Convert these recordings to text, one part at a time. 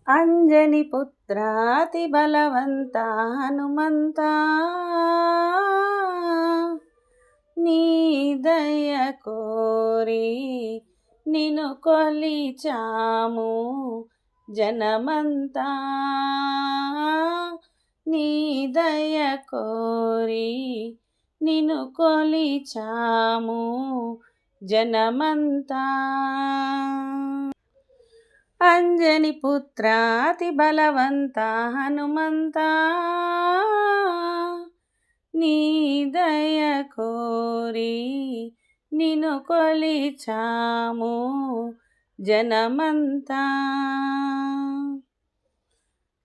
అంజని పుత్రాతి బలవంత హనుమంత నీ దయ కోరి నిను కొలిచాము జనమంతా నీ దయ కోరి నిను కొలిచాము జనమంతా అంజని పుత్రాతి బలవంత హనుమంత నీ దయ కోరి నిను కొలిచాము జనమంతా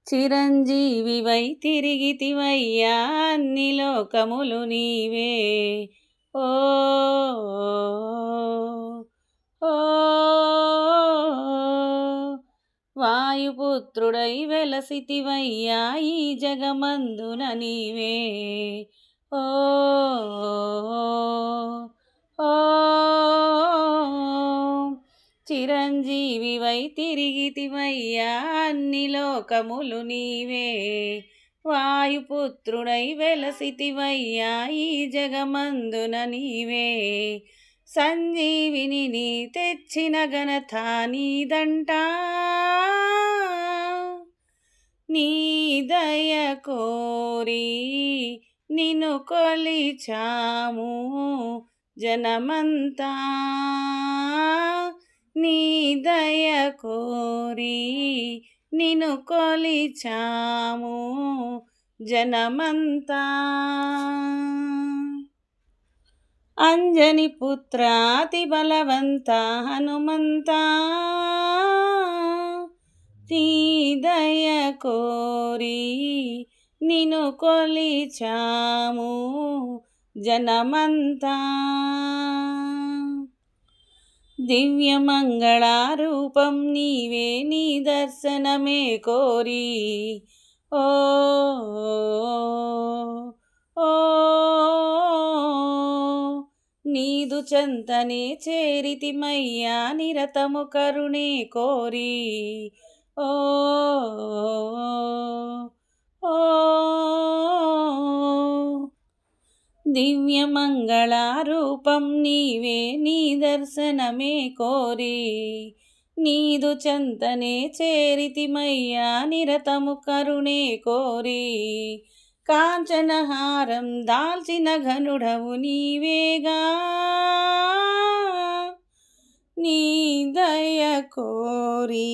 చిరంజీవివై తిరిగితివయ్యా అన్ని లోకములు నీవే ఓ వాయుపుత్రుడై వెలసితివయ్యా ఈ జగమందున నీవే ఓ చిరంజీవివై తిరిగితివయ్యా అన్ని లోకములు నీవే వాయుపుత్రుడై వెలసితివయ్యా ఈ జగమందున నీవే సంజీవిని నీ తెచ్చిన ఘనత నీదంట నీ దయ కోరి నిను కొలిచాము జనమంతా నీ దయ కోరి నిను కొలిచాము జనమంతా అంజని పుత్రాతి బలవంత హనుమంత నీ దయ కోరి నిను కొలిచాము జనమంతా దివ్యమంగళారూపం నీవే నీ దర్శనమే కోరి ఓ నీదు చెంతనే చేరితిమయ్యా నిరతము కరుణే కోరి ఓ దివ్యమంగళారూపం నీవే నీ దర్శనమే కోరి నీదు చెంతనే చేరితిమయ్యా నిరతము కరుణే కోరి కాంచనహారం దాల్చిన ఘనుడవు నీవేగా నీ దయ కోరి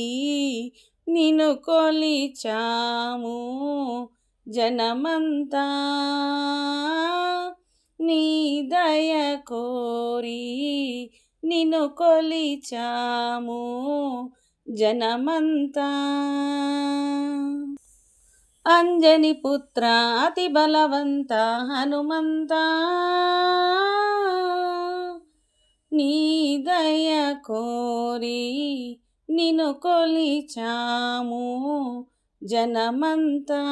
నిను కొలిచాము జనమంతా నీ దయ కోరి నిను కొలిచాము జనమంతా అంజని పుత్ర అతి బలవంత హనుమంత నీ దయ కోరి నిను కొలిచాము జనమంతా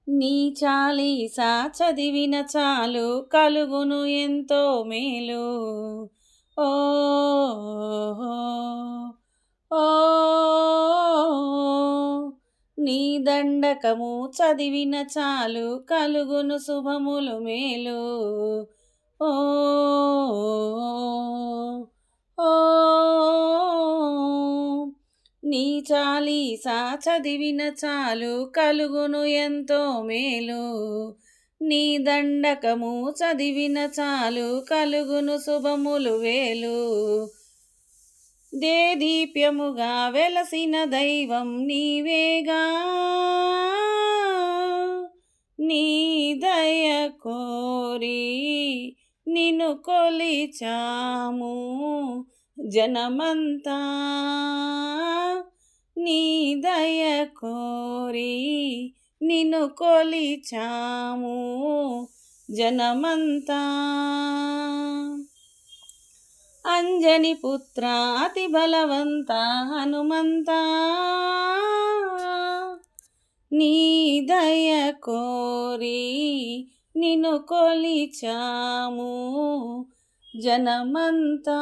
నీ చాలీసా చదివిన చాలు కలుగును ఎంతో మేలు ఓ ఓ నీ దండకము చదివిన చాలు కలుగును శుభములు మేలు ఓ ఓ నీ చాలీసా చదివిన చాలు కలుగును ఎంతో మేలు నీ దండకము చదివిన చాలు కలుగును శుభములు వేలు దేదీప్యముగా వెలసిన దైవం నీవేగా నీ దయ కోరి నిను కొలిచాము జనమంతా నీ దయ కోరి నిను కొలిచాము జనమంతా అంజని పుత్ర అతి బలవంత హనుమంత నీ దయ కోరి నిను కొలిచాము జనమంతా